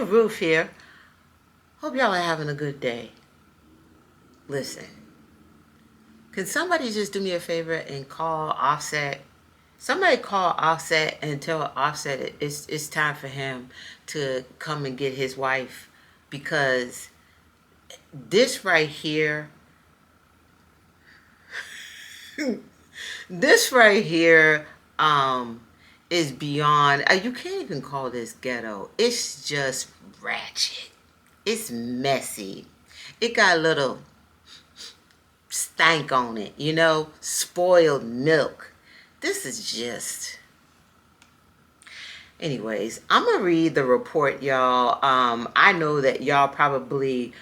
Ruth here. Hope y'all are having a good day. Listen, can somebody just do me a favor and call Offset? Somebody call Offset and tell Offset it's time for him to come and get his wife, because this right here, this right here, is beyond. You can't even call this ghetto. It's just ratchet. It's messy. It got a little stank on it, spoiled milk. This is just... Anyways, I'm going to read the report, y'all. I know that y'all probably...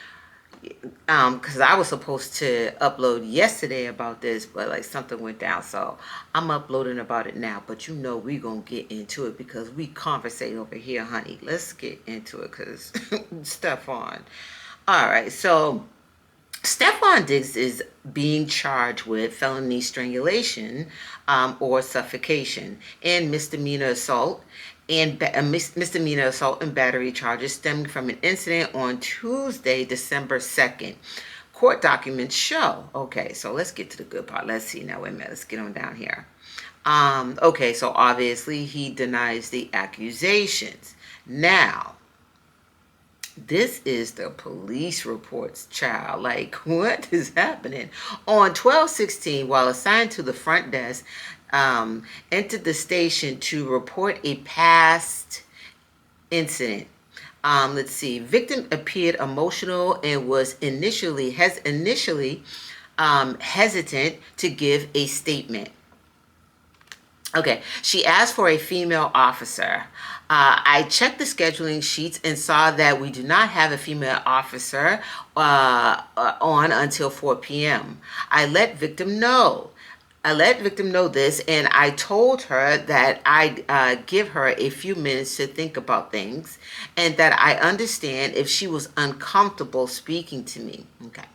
because I was supposed to upload yesterday about this, but like something went down, so I'm uploading about it now. But we gonna get into it because we conversate over here, honey. Let's get into it because Stefon. All right, so Stefon Diggs is being charged with felony strangulation or suffocation and misdemeanor assault and misdemeanor assault and battery charges stemming from an incident on Tuesday, December 2nd. Court documents show. Okay, so let's get to the good part. Let's see now. Wait a minute. Let's get on down here. Okay, so obviously he denies the accusations. Now, this is the police reports, child. Like, what is happening? On 12/16, while assigned to the front desk, entered the station to report a past incident. Let's see. Victim appeared emotional and was initially hesitant to give a statement. Okay, she asked for a female officer. I checked the scheduling sheets and saw that we do not have a female officer on until 4 p.m. I let victim know this, and I told her that I'd give her a few minutes to think about things and that I understand if she was uncomfortable speaking to me. Okay.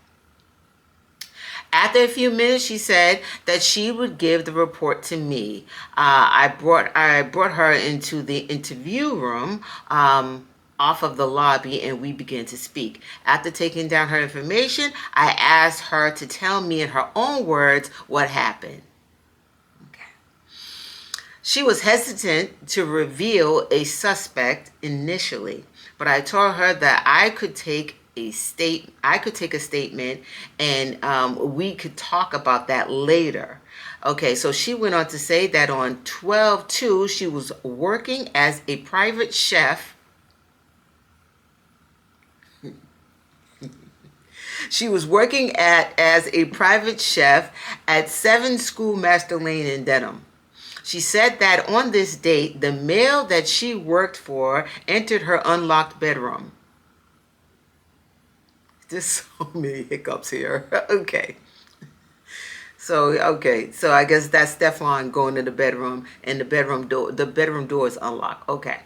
After a few minutes, she said that she would give the report to me. I brought her into the interview room off of the lobby, and we began to speak. After taking down her information, I asked her to tell me in her own words what happened. Okay. She was hesitant to reveal a suspect initially, but I told her that I could take a statement and we could talk about that later. Okay, so she went on to say that on 12/2 she was working as a private chef. She was working as a private chef at 7 Schoolmaster Lane in Denham. She said that on this date, the male that she worked for entered her unlocked bedroom. Just so many hiccups here. Okay. So I guess that's Stefon going to the bedroom, and the bedroom door is unlocked. Okay.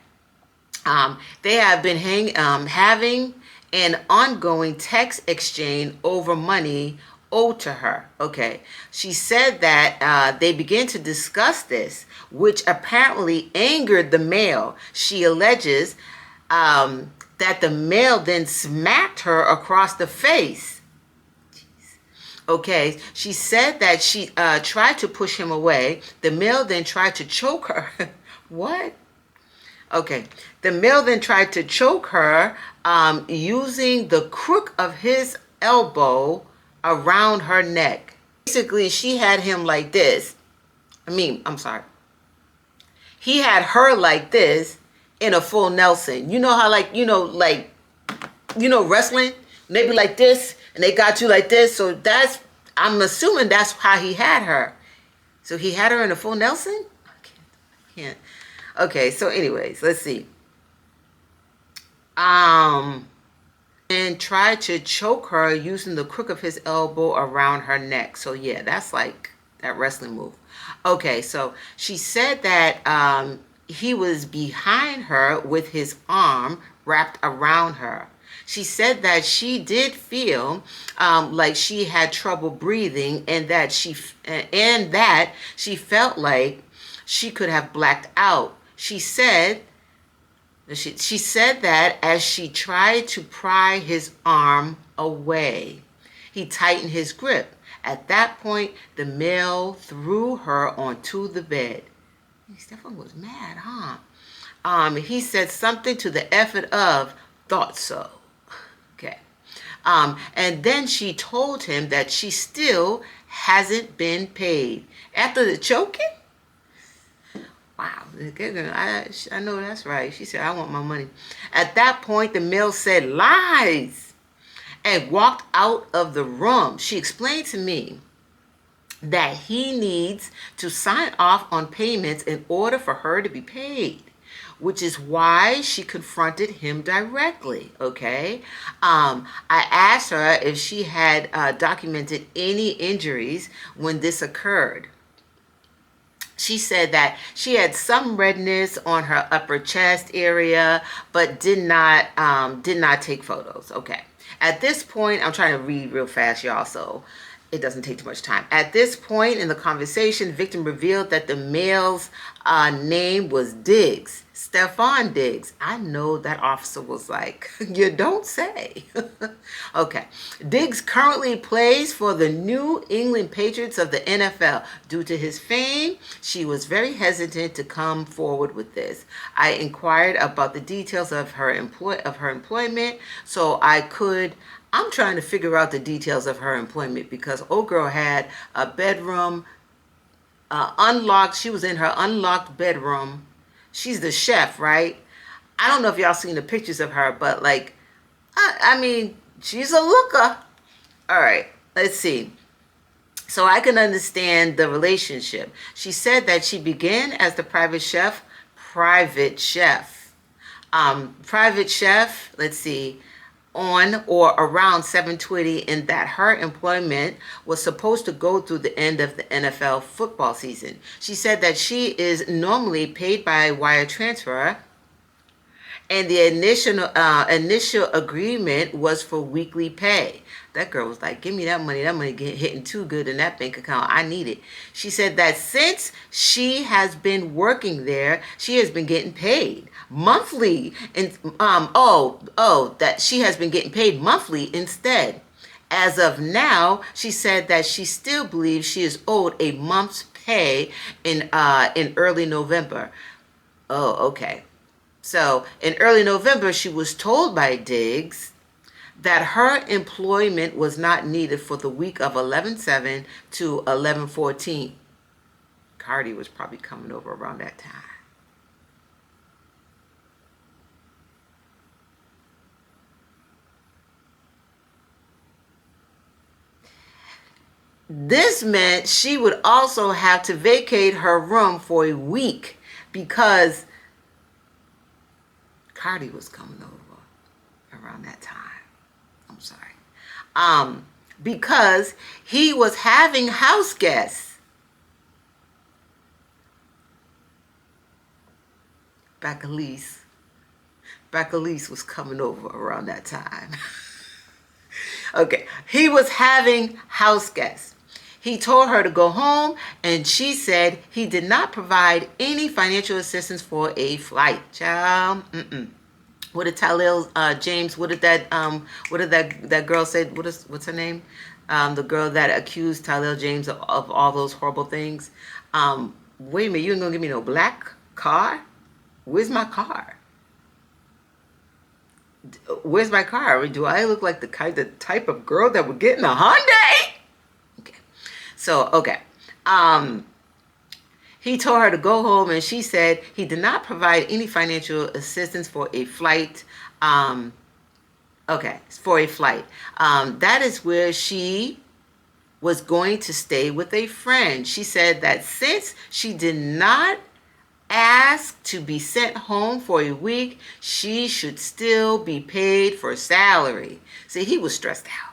They have been having an ongoing text exchange over money owed to her. Okay. She said that they began to discuss this, which apparently angered the male. She alleges that the male then smacked her across the face. Jeez. Okay, she said that she tried to push him away. The male then tried to choke her. What? Okay, the male then tried to choke her using the crook of his elbow around her neck. Basically, she had him like this. He had her like this in a full Nelson. You know how wrestling, they be like this and they got you like this. So I'm assuming that's how he had her. So he had her in a full Nelson? I can't. Okay, so anyways, let's see. And tried to choke her using the crook of his elbow around her neck. So yeah, that's like that wrestling move. Okay, so she said that he was behind her with his arm wrapped around her. She said that she did feel like she had trouble breathing, and that she felt like she could have blacked out. She said She said that as she tried to pry his arm away, he tightened his grip. At that point, the male threw her onto the bed. Stefan was mad, huh? He said something to the effort of, thought so. Okay. And then she told him that she still hasn't been paid. After the choking? Wow, I know that's right. She said, I want my money. At that point, the male said, lies, and walked out of the room. She explained to me that he needs to sign off on payments in order for her to be paid, which is why she confronted him directly. Okay. I asked her if she had documented any injuries when this occurred. She said that she had some redness on her upper chest area, but did not take photos. Okay. At this point, I'm trying to read real fast, y'all, so it doesn't take too much time. At this point in the conversation, the victim revealed that the male's name was Diggs, Stefon Diggs. I know that officer was like, you don't say. Okay. Diggs currently plays for the New England Patriots of the NFL. Due to his fame, she was very hesitant to come forward with this. I inquired about the details of her employment so I'm trying to figure out the details of her employment because old girl had a bedroom unlocked. She was in her unlocked bedroom. She's the chef, right? I don't know if y'all seen the pictures of her, but like, I mean, she's a looker. All right, let's see. So I can understand the relationship. She said that she began as the private chef. Private chef, let's see, on or around 7:20, and that her employment was supposed to go through the end of the NFL football season. She said that she is normally paid by wire transfer, and the initial agreement was for weekly pay. That girl was like, give me that money. That money hitting too good in that bank account. I need it. She said that since she has been working there, she has been getting paid monthly. And that she has been getting paid monthly instead. As of now, she said that she still believes she is owed a month's pay in early November. Oh, okay. So in early November, she was told by Diggs that her employment was not needed for the week of 11/7 to 11/14. Cardi was probably coming over around that time. This meant she would also have to vacate her room for a week because Cardi was coming over around that time. I'm sorry. Because he was having house guests. Bacalise was coming over around that time. Okay, he was having house guests. He told her to go home, and she said he did not provide any financial assistance for a flight. Child, What did Talil James? What did that girl say? What's her name? The girl that accused Talil James of all those horrible things. Wait a minute, you ain't gonna give me no black car? Where's my car? Where's my car? Do I look like the type of girl that would get in a Hyundai? Okay. So, okay. He told her to go home, and she said he did not provide any financial assistance for a flight. For a flight. That is where she was going to stay with a friend. She said that since she did not ask to be sent home for a week, she should still be paid for salary. See, he was stressed out.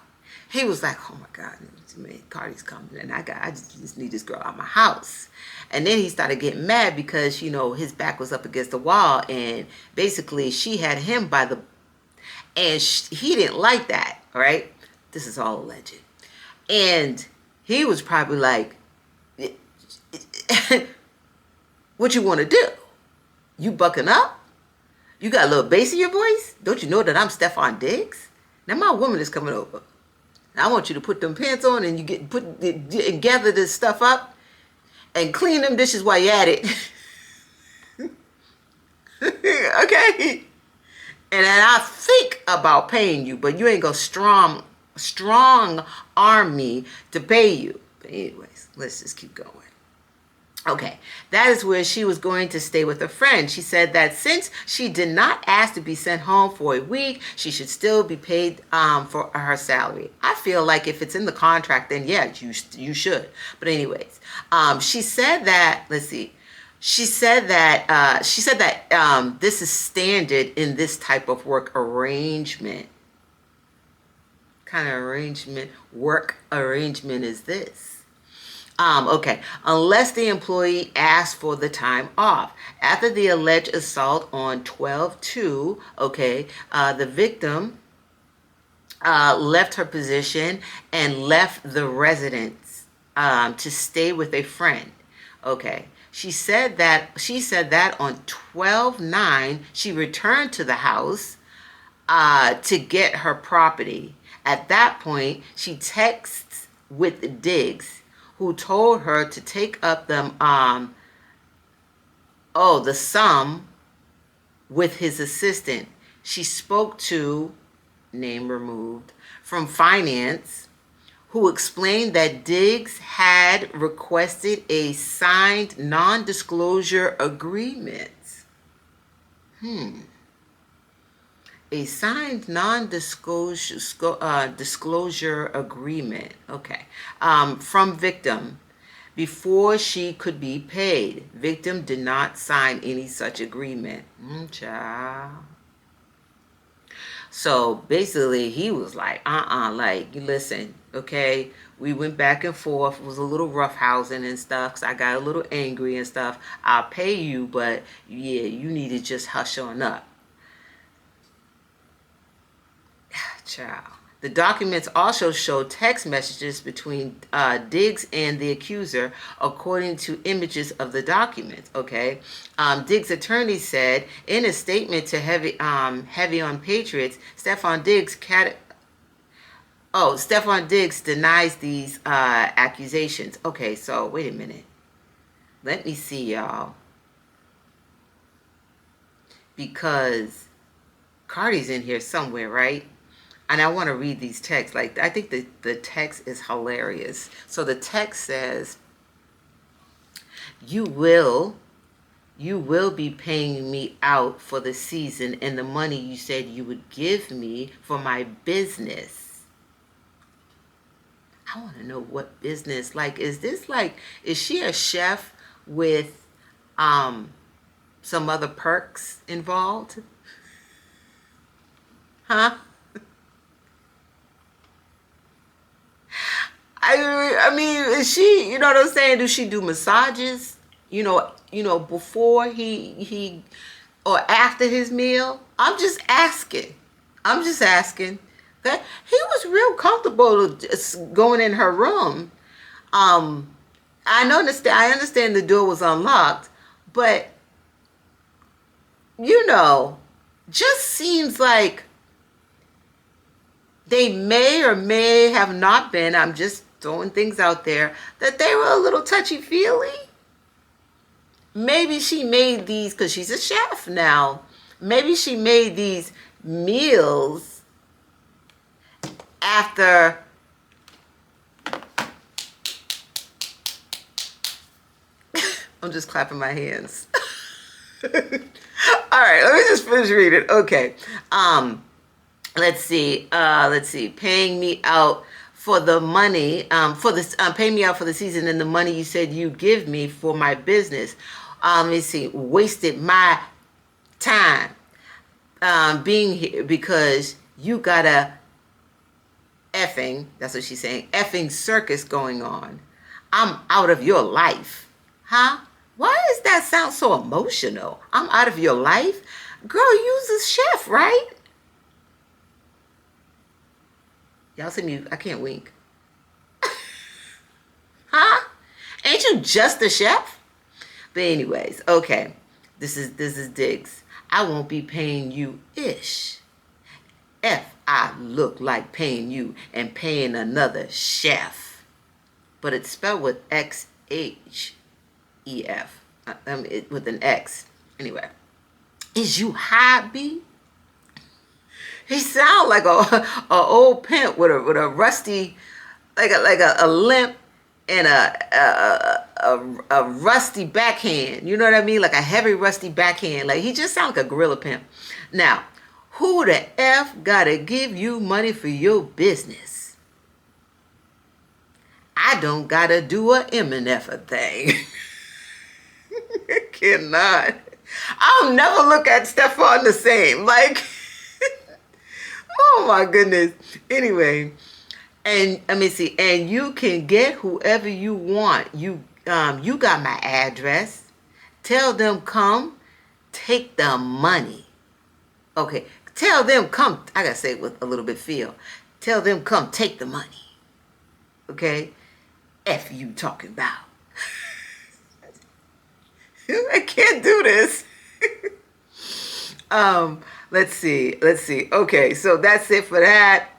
He was like, oh my God, man, Cardi's coming, and I just need this girl out of my house. And then he started getting mad because, his back was up against the wall, and basically she had him by the, and he didn't like that, all right? This is all alleged. And he was probably like, what you want to do? You bucking up? You got a little bass in your voice? Don't you know that I'm Stefon Diggs? Now my woman is coming over. I want you to put them pants on and and gather this stuff up and clean them dishes while you're at it. Okay? And then I think about paying you, but you ain't gonna strong arm me to pay you. But anyways, let's just keep going. Okay, that is where she was going to stay with a friend. She said that since she did not ask to be sent home for a week, she should still be paid for her salary. I feel like if it's in the contract, then yeah, you should. But anyways, she said that. Let's see. She said that this is standard in this type of work arrangement. Kind of work arrangement is this? Okay, unless the employee asks for the time off. After the alleged assault on 12/2, okay, the victim left her position and left the residence to stay with a friend. Okay, she said that on 12/9 she returned to the house to get her property. At that point, she texts with Diggs, who told her to take up the sum with his assistant. She spoke to, name removed, from finance, who explained that Diggs had requested a signed non-disclosure agreement. A signed disclosure agreement, okay, from victim before she could be paid. Victim did not sign any such agreement. Child. So basically, he was like, like, listen, okay, we went back and forth. It was a little roughhousing and stuff because I got a little angry and stuff. I'll pay you, but yeah, you need to just hush on up. Child. The documents also show text messages between Diggs and the accuser, according to images of the documents. Okay, Diggs' attorney said in a statement to Heavy on Patriots, Stefon Diggs denies these accusations. Okay, so wait a minute. Let me see, y'all, because Cardi's in here somewhere, right? And I want to read these texts. Like, I think the text is hilarious. So the text says, you will be paying me out for the season and the money you said you would give me for my business. I want to know what business. Like, is she a chef with some other perks involved? Huh? I mean, is she, you know what I'm saying? Does she do massages? You know, before he or after his meal? I'm just asking. That he was real comfortable just going in her room. I understand the door was unlocked, but just seems like they may or may have not been, I'm just throwing things out there, that they were a little touchy-feely. Maybe she made these, because she's a chef now, maybe she made these meals after I'm just clapping my hands. All right, let me just finish reading. Okay. Let's see. Paying me out for the money, pay me out for the season and the money you said you'd give me for my business. Let me see. Wasted my time being here because you got a that's what she's saying, effing circus going on. I'm out of your life. Huh? Why does that sound so emotional? I'm out of your life? Girl, you's a chef, right? Y'all see me? I can't wink. Huh? Ain't you just a chef? But anyways, okay. This is Diggs. I won't be paying you ish. If I look like paying you and paying another chef. But it's spelled with X-H-E-F. With an X. Anyway. Is you high, B? He sound like a old pimp with a rusty, like a limp and a rusty backhand. You know what I mean? Like a heavy rusty backhand. Like he just sound like a gorilla pimp. Now, who the F gotta give you money for your business? I don't gotta do a MNF thing. I cannot. I'll never look at Stefon the same. Like, oh my goodness. Anyway, and let me see. And you can get whoever you want. You got my address. Tell them come, take the money. Okay, tell them come. I gotta say it with a little bit feel. Tell them come, take the money. Okay, F you talking about. I can't do this. Let's see. Okay, so that's it for that.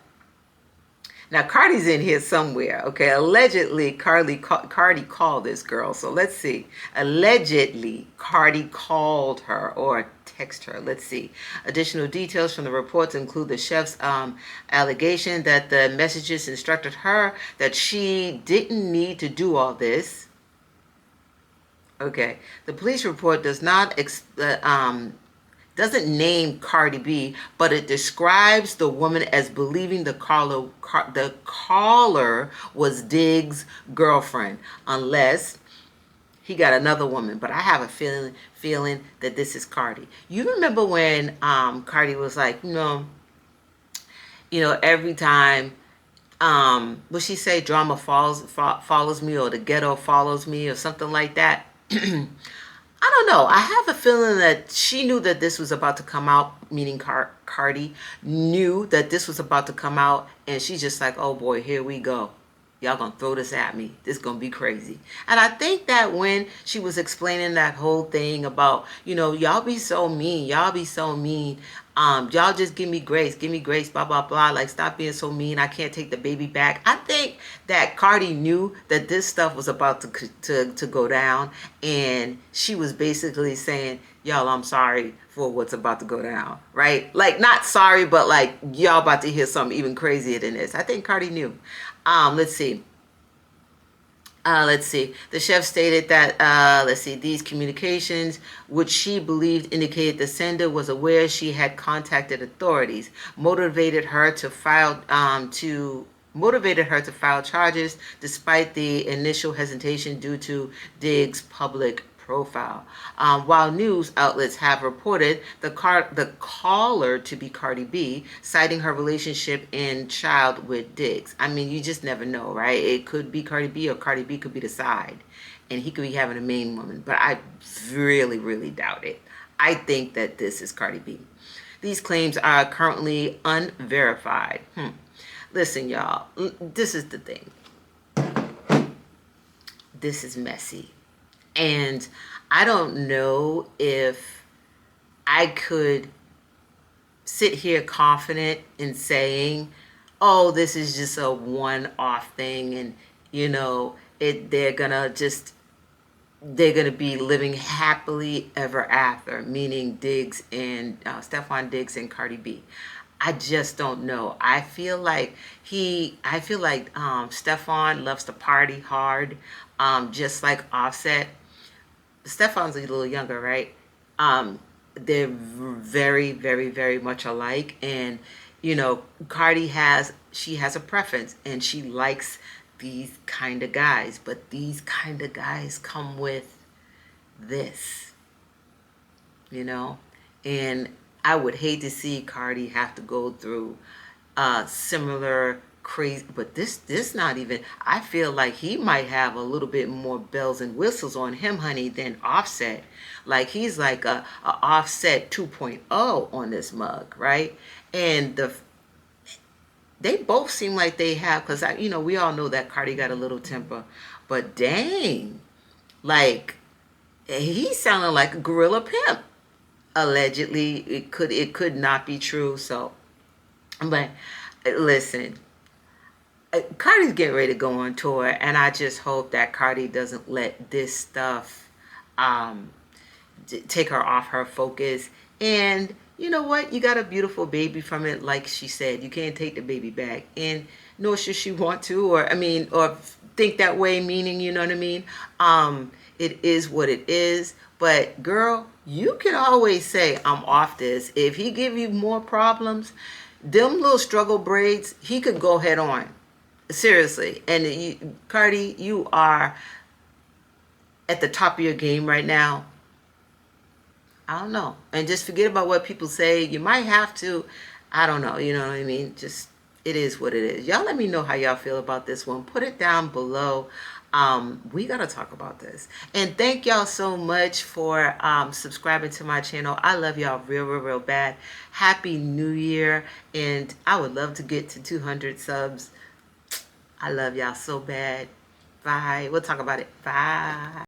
Now Cardi's in here somewhere. Okay, allegedly Cardi called this girl. So let's see. Allegedly Cardi called her or text her. Let's see. Additional details from the reports include the chef's allegation that the messages instructed her that she didn't need to do all this. Okay, the police report does not doesn't name Cardi B, but it describes the woman as believing the caller was Diggs' girlfriend, unless he got another woman. But I have a feeling that this is Cardi. You remember when Cardi was like, every time. What she say? Drama follows me, or the ghetto follows me, or something like that. I don't know. I have a feeling that she knew that this was about to come out, meaning Cardi knew that this was about to come out, and she's just like, oh boy, here we go. Y'all gonna throw this at me. This gonna be crazy. And I think that when she was explaining that whole thing about, y'all be so mean. Y'all be so mean. Y'all just give me grace, blah, blah, blah. Like, stop being so mean. I can't take the baby back. I think that Cardi knew that this stuff was about to go down. And she was basically saying, y'all, I'm sorry for what's about to go down, right? Like, not sorry, but like, y'all about to hear something even crazier than this. I think Cardi knew. Let's see. The chef stated that, these communications, which she believed indicated the sender was aware she had contacted authorities, motivated her to file charges despite the initial hesitation due to Diggs' public profile. While news outlets have reported the caller to be Cardi B, citing her relationship and child with Diggs. I mean, you just never know, right? It could be Cardi B, or Cardi B could be the side, and he could be having a main woman. But I really, really doubt it. I think that this is Cardi B. These claims are currently unverified. Listen, y'all, this is the thing. This is messy. And I don't know if I could sit here confident in saying, oh, this is just a one-off thing, and they're gonna be living happily ever after, meaning Diggs and Stefon Diggs and Cardi B. I just don't know. I feel like Stefon loves to party hard, just like Offset. Stefon's a little younger, right? They're very, very, very much alike. And, Cardi has a preference, and she likes these kind of guys. But these kind of guys come with this, And I would hate to see Cardi have to go through similar crazy, but this not even. I feel like he might have a little bit more bells and whistles on him, honey, than Offset. Like, he's like a Offset 2.0 on this mug, right? And they both seem like they have, because we all know that Cardi got a little temper, but dang, like, he sounded like a gorilla pimp. allegedly. It could not be true. So, but listen, Cardi's getting ready to go on tour, and I just hope that Cardi doesn't let this stuff um, take her off her focus. And you know what? You got a beautiful baby from it, like she said. You can't take the baby back, and nor should she want to, or I mean, or think that way. Meaning, you know what I mean? It is what it is. But girl, you can always say, "I'm off this." If he give you more problems, them little struggle braids, he could go head on. Seriously. And Cardi, you are at the top of your game right now. I don't know. And just forget about what people say. You might have to. I don't know. You know what I mean? Just, it is what it is. Y'all let me know how y'all feel about this one. Put it down below. We got to talk about this. And thank y'all so much for subscribing to my channel. I love y'all real, real, real bad. Happy New Year. And I would love to get to 200 subs. I love y'all so bad. Bye. We'll talk about it. Bye.